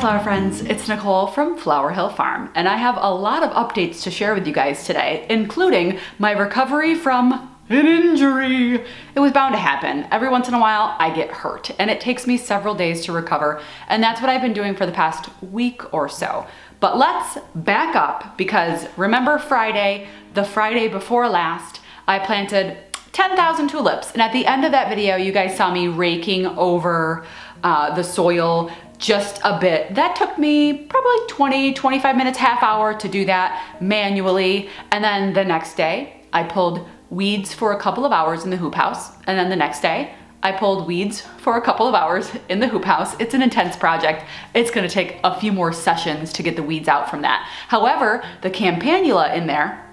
flower friends, it's Nicole from Flower Hill Farm, and I have a lot of updates to share with you guys today, including my recovery from an injury. It was bound to happen. Every once in a while, I get hurt, and it takes me several days to recover, and that's what I've been doing for the past week or so. But let's back up, because remember Friday, the Friday before last, I planted 10,000 tulips, and at the end of that video, you guys saw me raking over the soil just a bit. That took me probably 20, 25 minutes, half hour to do that manually. And then the next day I pulled weeds for a couple of hours in the hoop house. And then the next day I pulled weeds for a couple of hours in the hoop house. It's an intense project. It's gonna take a few more sessions to get the weeds out from that. However, the campanula in there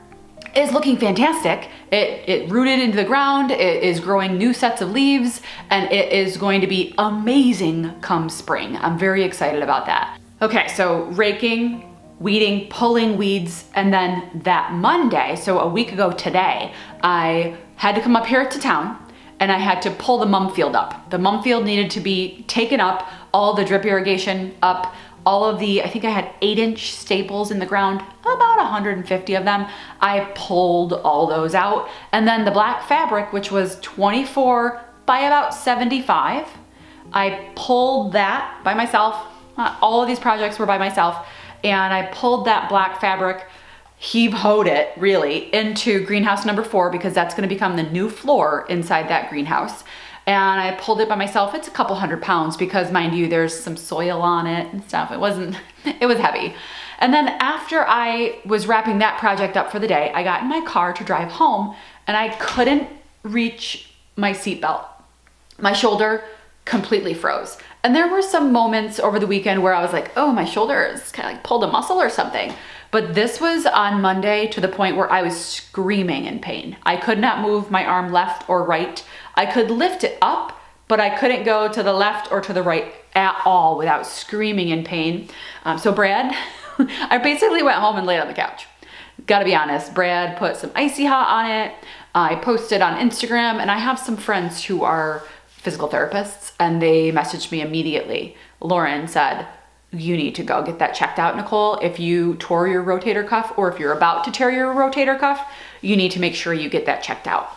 is looking fantastic. It rooted into the ground, it is growing new sets of leaves, and it is going to be amazing come spring. I'm very excited about that. Okay, so raking, weeding, pulling weeds, and then that Monday, so a week ago today, I had to come up here to town and I had to pull the mum field up. The mum field needed to be taken up, all the drip irrigation up, all of the, I think I had 8-inch staples in the ground, about 150 of them. I pulled all those out. And then the black fabric, which was 24 by about 75, I pulled that by myself. All of these projects were by myself. And I pulled that black fabric, heave-hoed it really into greenhouse number 4, because that's gonna become the new floor inside that greenhouse. And I pulled it by myself. It's a couple 100 pounds because, mind you, there's some soil on it and stuff. It was heavy. And then after I was wrapping that project up for the day, I got in my car to drive home and I couldn't reach my seatbelt. My shoulder completely froze. And there were some moments over the weekend where I was like, oh, my shoulder is kind of like pulled a muscle or something. But this was on Monday to the point where I was screaming in pain. I could not move my arm left or right. I could lift it up, but I couldn't go to the left or to the right at all without screaming in pain. So Brad, I basically went home and laid on the couch. Gotta be honest, Brad put some Icy Hot on it. I posted on Instagram, and I have some friends who are physical therapists, and they messaged me immediately. Lauren said, you need to go get that checked out, Nicole. If you tore your rotator cuff, or if you're about to tear your rotator cuff, you need to make sure you get that checked out.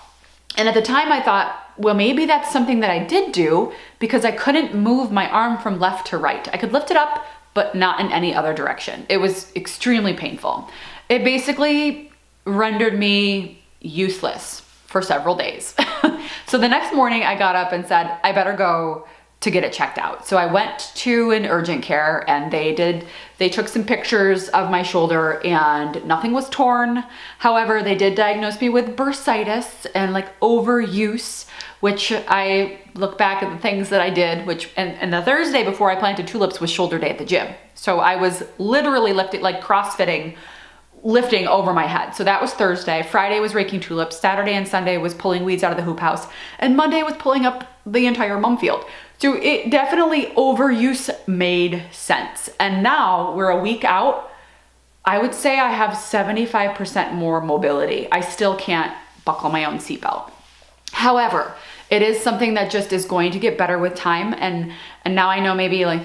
And at the time I thought, well, maybe that's something that I did do, because I couldn't move my arm from left to right. I could lift it up, but not in any other direction. It was extremely painful. It basically rendered me useless for several days. So the next morning I got up and said, I better go to get it checked out. So I went to an urgent care, and they took some pictures of my shoulder and nothing was torn. However, they did diagnose me with bursitis and like overuse, which I look back at the things that I did, and the Thursday before I planted tulips was shoulder day at the gym. So I was literally lifting, like CrossFitting, lifting over my head. So that was Thursday. Friday was raking tulips. Saturday and Sunday was pulling weeds out of the hoop house. And Monday was pulling up the entire mum field. So it definitely, overuse made sense. And now we're a week out. I would say I have 75% more mobility. I still can't buckle my own seatbelt. However, it is something that just is going to get better with time. And now I know, maybe like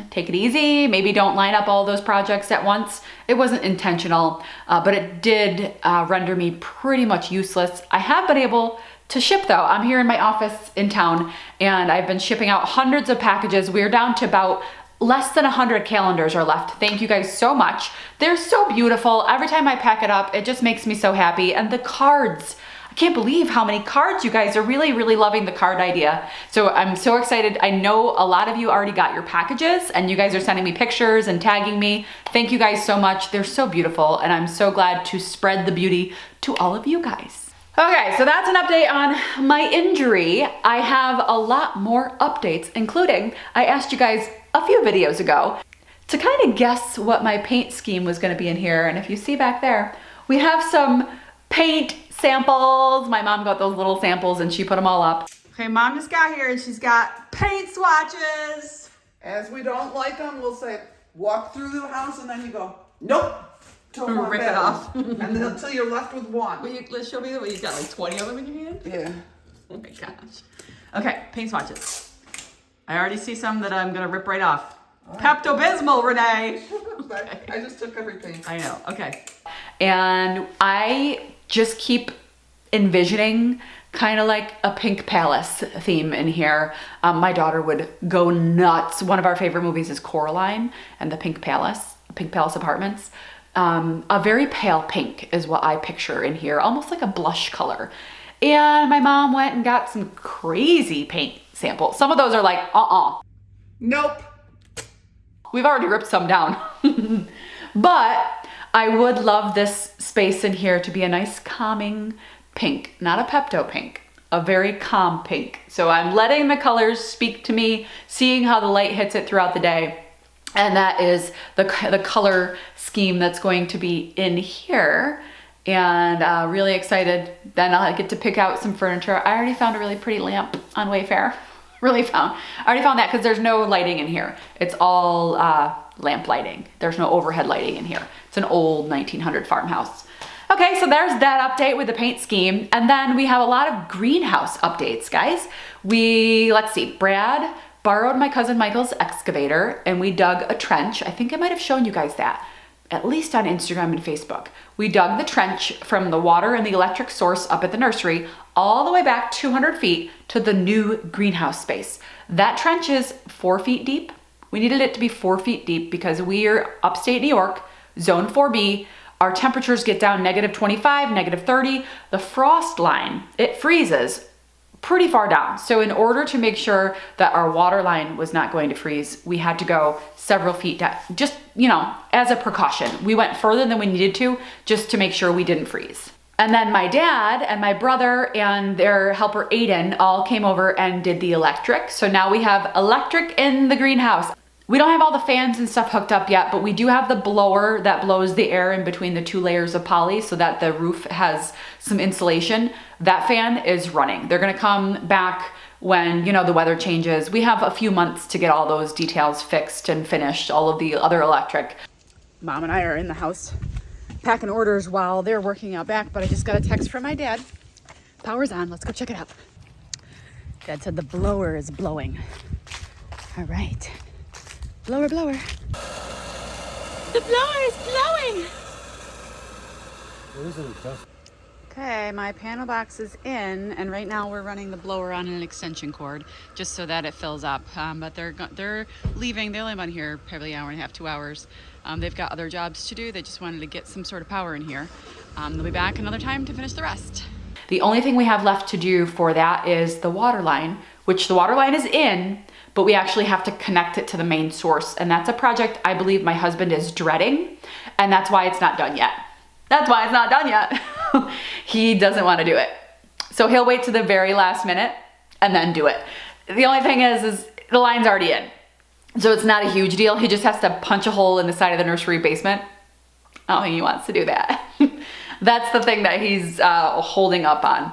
take it easy, maybe don't line up all those projects at once. It wasn't intentional, but it did render me pretty much useless. I have been able to ship though. I'm here in my office in town, and I've been shipping out hundreds of packages. We're down to about less than 100 calendars are left. Thank you guys so much. They're so beautiful. Every time I pack it up, it just makes me so happy. And the cards, I can't believe how many cards you guys are really, really loving the card idea. So I'm so excited. I know a lot of you already got your packages, and you guys are sending me pictures and tagging me. Thank you guys so much. They're so beautiful, and I'm so glad to spread the beauty to all of you guys. Okay, so that's an update on my injury. I have a lot more updates, including I asked you guys a few videos ago to kind of guess what my paint scheme was gonna be in here. And if you see back there, we have some paint samples. My mom got those little samples and she put them all up. Okay, mom just got here and she's got paint swatches. As we don't like them, we'll say, walk through the house, and then you go, nope. Don't want Rip it that off. one. And then until you're left with one. Let's show me what you got, like 20 of them in your hand? Yeah. Oh my gosh. Okay, paint swatches. I already see some that I'm gonna rip right off. Pepto-Bismol, Renee. I just took everything. I know, okay. And I just keep envisioning kind of like a Pink Palace theme in here. My daughter would go nuts. One of our favorite movies is Coraline and the Pink Palace Apartments. A very pale pink is what I picture in here, almost like a blush color. And my mom went and got some crazy paint samples. Some of those are like, Nope. We've already ripped some down. But I would love this space in here to be a nice calming pink, not a Pepto pink, a very calm pink. So I'm letting the colors speak to me, seeing how the light hits it throughout the day. And that is the color scheme that's going to be in here. And really excited. Then I'll get to pick out some furniture. I already found a really pretty lamp on Wayfair. I already found that because there's no lighting in here. It's all lamp lighting. There's no overhead lighting in here. It's an old 1900 farmhouse. Okay, so there's that update with the paint scheme. And then we have a lot of greenhouse updates, guys. Let's see, Brad borrowed my cousin Michael's excavator and we dug a trench. I think I might have shown you guys that, at least on Instagram and Facebook. We dug the trench from the water and the electric source up at the nursery all the way back 200 feet to the new greenhouse space. That trench is 4 feet deep. We needed it to be 4 feet deep because we're upstate New York, zone 4B. Our temperatures get down -25, -30. The frost line, it freezes pretty far down. So in order to make sure that our water line was not going to freeze, we had to go several feet down, just, as a precaution. We went further than we needed to just to make sure we didn't freeze. And then my dad and my brother and their helper Aiden all came over and did the electric. So now we have electric in the greenhouse. We don't have all the fans and stuff hooked up yet, but we do have the blower that blows the air in between the 2 layers of poly so that the roof has some insulation. That fan is running. They're gonna come back when, the weather changes. We have a few months to get all those details fixed and finished, all of the other electric. Mom and I are in the house packing orders while they're working out back, but I just got a text from my dad. Power's on, let's go check it out. Dad said the blower is blowing. All right. Blower, blower. The blower is blowing. Okay, my panel box is in, and right now we're running the blower on an extension cord just so that it fills up. But they're leaving. They'll live on here probably an hour and a half, 2 hours. They've got other jobs to do. They just wanted to get some sort of power in here. They'll be back another time to finish the rest. The only thing we have left to do for that is the water line, which the water line is in, but we actually have to connect it to the main source. And that's a project I believe my husband is dreading, and that's why it's not done yet. That's why it's not done yet. He doesn't want to do it. So he'll wait to the very last minute and then do it. The only thing is the line's already in. So it's not a huge deal. He just has to punch a hole in the side of the nursery basement. I don't think he wants to do that. That's the thing that he's holding up on.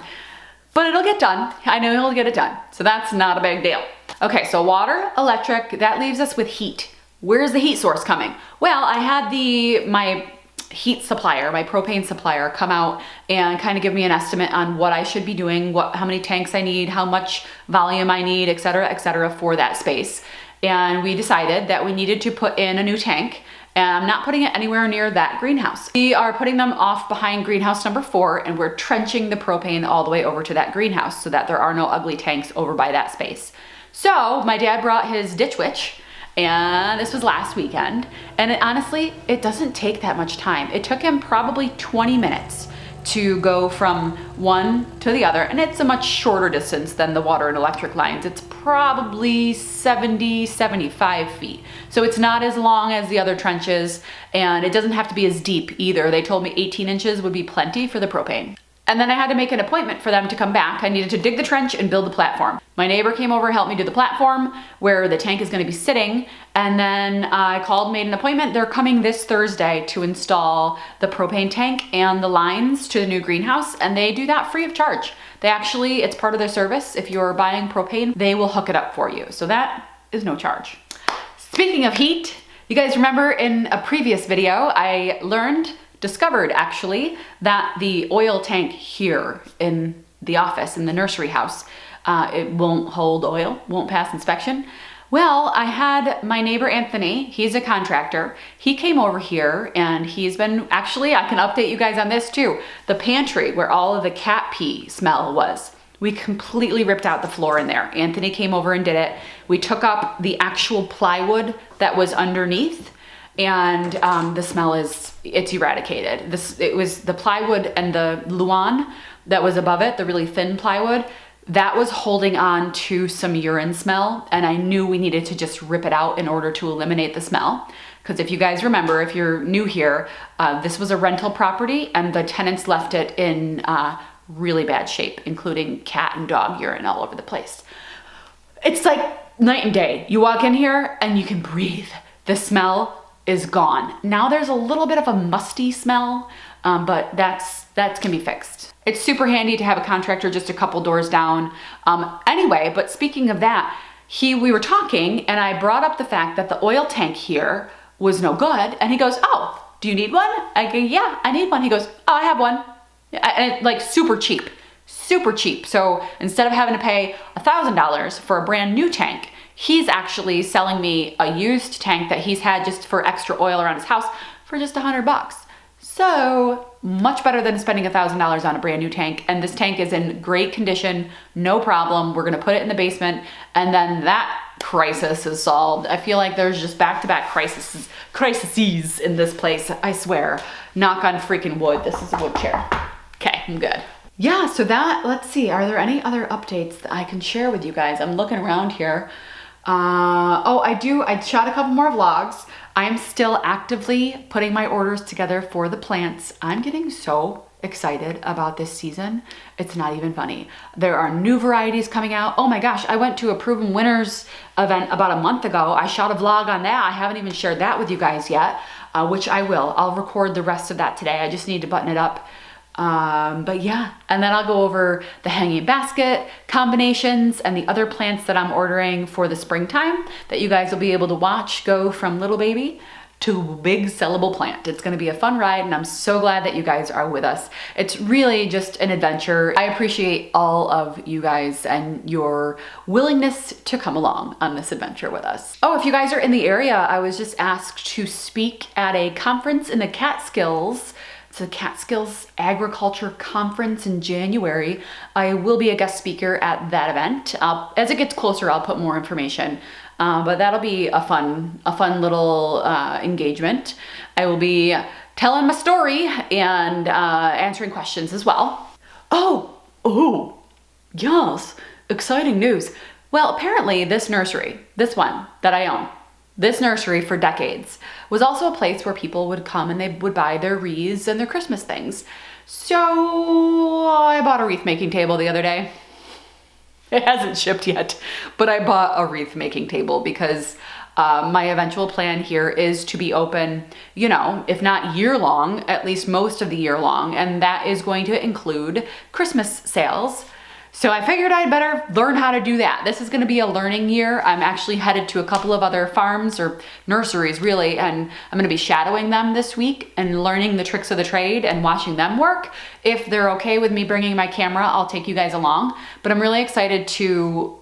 But it'll get done. I know he'll get it done. So that's not a big deal. Okay, so water, electric, that leaves us with heat. Where's the heat source coming? Well, I had my heat supplier, my propane supplier, come out and kind of give me an estimate on what I should be doing, how many tanks I need, how much volume I need, et cetera, for that space. And we decided that we needed to put in a new tank, and I'm not putting it anywhere near that greenhouse. We are putting them off behind greenhouse number 4, and we're trenching the propane all the way over to that greenhouse so that there are no ugly tanks over by that space. So my dad brought his Ditch Witch, and this was last weekend, and honestly, it doesn't take that much time. It took him probably 20 minutes to go from one to the other, and it's a much shorter distance than the water and electric lines. It's probably 70, 75 feet. So it's not as long as the other trenches, and it doesn't have to be as deep either. They told me 18 inches would be plenty for the propane. And then I had to make an appointment for them to come back. I needed to dig the trench and build the platform. My neighbor came over, helped me do the platform where the tank is gonna be sitting. And then I called, made an appointment. They're coming this Thursday to install the propane tank and the lines to the new greenhouse. And they do that free of charge. It's part of their service. If you're buying propane, they will hook it up for you. So that is no charge. Speaking of heat, you guys remember in a previous video, I discovered actually that the oil tank here in the office in the nursery house, it won't hold oil, won't pass inspection. Well, I had my neighbor Anthony, he's a contractor. He came over here and he's been, actually, I can update you guys on this too. The pantry where all of the cat pee smell was, we completely ripped out the floor in there. Anthony came over and did it. We took up the actual plywood that was underneath, and the smell it's eradicated. It was the plywood and the luan that was above it, the really thin plywood, that was holding on to some urine smell, and I knew we needed to just rip it out in order to eliminate the smell. Because if you guys remember, if you're new here, this was a rental property and the tenants left it in really bad shape, including cat and dog urine all over the place. It's like night and day. You walk in here and you can breathe. The smell is gone. Now there's a little bit of a musty smell, but that can be fixed. It's super handy to have a contractor just a couple doors down. Anyway, but speaking of that, we were talking and I brought up the fact that the oil tank here was no good. And he goes, oh, do you need one? I go, yeah, I need one. He goes, oh, I have one. And like super cheap. So instead of having to pay $1,000 for a brand new tank, he's actually selling me a used tank that he's had just for extra oil around his house for just $100. So much better than spending $1,000 on a brand new tank. And this tank is in great condition, no problem. We're gonna put it in the basement and then that crisis is solved. I feel like there's just back-to-back crises in this place, I swear. Knock on freaking wood. This is a wood chair. Okay, I'm good. Yeah, so let's see, are there any other updates that I can share with you guys? I'm looking around here. I shot a couple more vlogs. I'm still actively putting my orders together for the plants. I'm getting so excited about this season. It's not even funny. There are new varieties coming out. Oh my gosh, I went to a Proven Winners event about a month ago. I shot a vlog on that. I haven't even shared that with you guys yet, which I will. I'll record the rest of that today. I just need to button it up. But yeah, and then I'll go over the hanging basket combinations and the other plants that I'm ordering for the springtime that you guys will be able to watch go from little baby to big sellable plant. It's going to be a fun ride and I'm so glad that you guys are with us. It's really just an adventure. I appreciate all of you guys and your willingness to come along on this adventure with us. Oh, if you guys are in the area, I was just asked to speak at a conference in the Catskills. It's a Catskills Agriculture Conference in January. I will be a guest speaker at that event. As it gets closer, I'll put more information. But that'll be a fun little engagement. I will be telling my story and answering questions as well. Oh, yes, exciting news. Well, apparently this nursery, this one that I own, this nursery for decades was also a place where people would come and they would buy their wreaths and their Christmas things. So I bought a wreath making table the other day. It hasn't shipped yet, but I bought a wreath making table because my eventual plan here is to be open, you know, if not year long, at least most of the year long. And that is going to include Christmas sales. So I figured I'd better learn how to do that. This is going to be a learning year. I'm actually headed to a couple of other farms or nurseries really, and I'm going to be shadowing them this week and learning the tricks of the trade and watching them work. If they're okay with me bringing my camera, I'll take you guys along. But I'm really excited to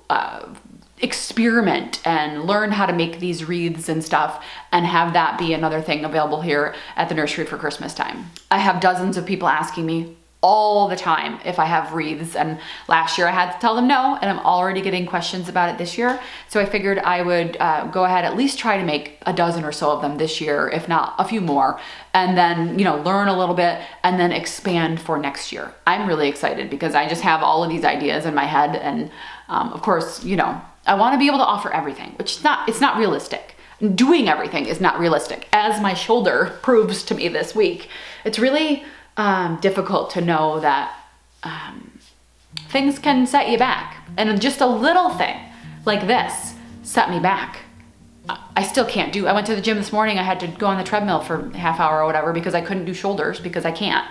experiment and learn how to make these wreaths and stuff and have that be another thing available here at the nursery for Christmas time. I have dozens of people asking me all the time if I have wreaths, and last year I had to tell them no, and I'm already getting questions about it this year. So I figured I would go ahead, at least try to make a dozen or so of them this year, if not a few more, and then, you know, learn a little bit and then expand for next year. I'm really excited because I just have all of these ideas in my head, and of course, you know, I want to be able to offer everything, which it's not realistic. Doing everything is not realistic, as my shoulder proves to me this week. It's really difficult to know that things can set you back, and just a little thing like this set me back. I still can't I went to the gym this morning. I had to go on the treadmill for a half hour or whatever because I couldn't do shoulders because I can't.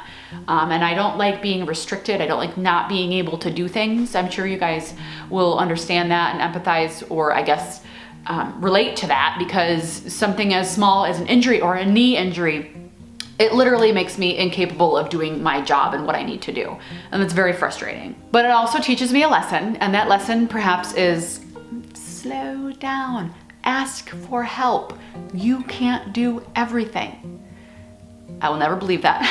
And I don't like being restricted. I don't like not being able to do things. I'm sure you guys will understand that and empathize, or I guess relate to that, because something as small as an injury or a knee injury, it literally makes me incapable of doing my job and what I need to do. And it's very frustrating. But it also teaches me a lesson, and that lesson perhaps is slow down. Ask for help. You can't do everything. I will never believe that.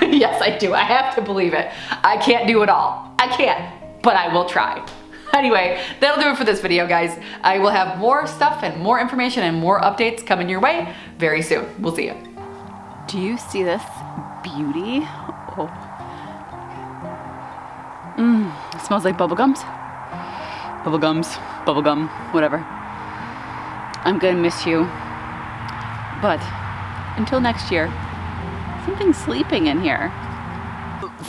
Yes, I do. I have to believe it. I can't do it all. I can't, but I will try. Anyway, that'll do it for this video, guys. I will have more stuff and more information and more updates coming your way very soon. We'll see you. Do you see this beauty? Oh. It smells like bubblegums. Bubblegum, whatever. I'm gonna miss you. But until next year, something's sleeping in here.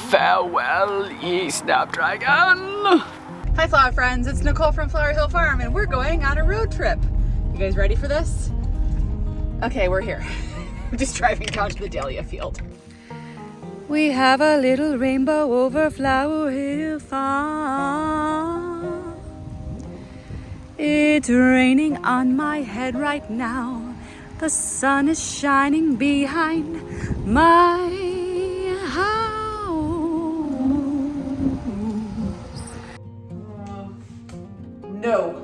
Farewell, ye snapdragon. Hi flower friends, it's Nicole from Flower Hill Farm and we're going on a road trip. You guys ready for this? Okay, we're here. We're just driving down to the dahlia field. We have a little rainbow over Flower Hill Farm. It's raining on my head right now. The sun is shining behind my house. No.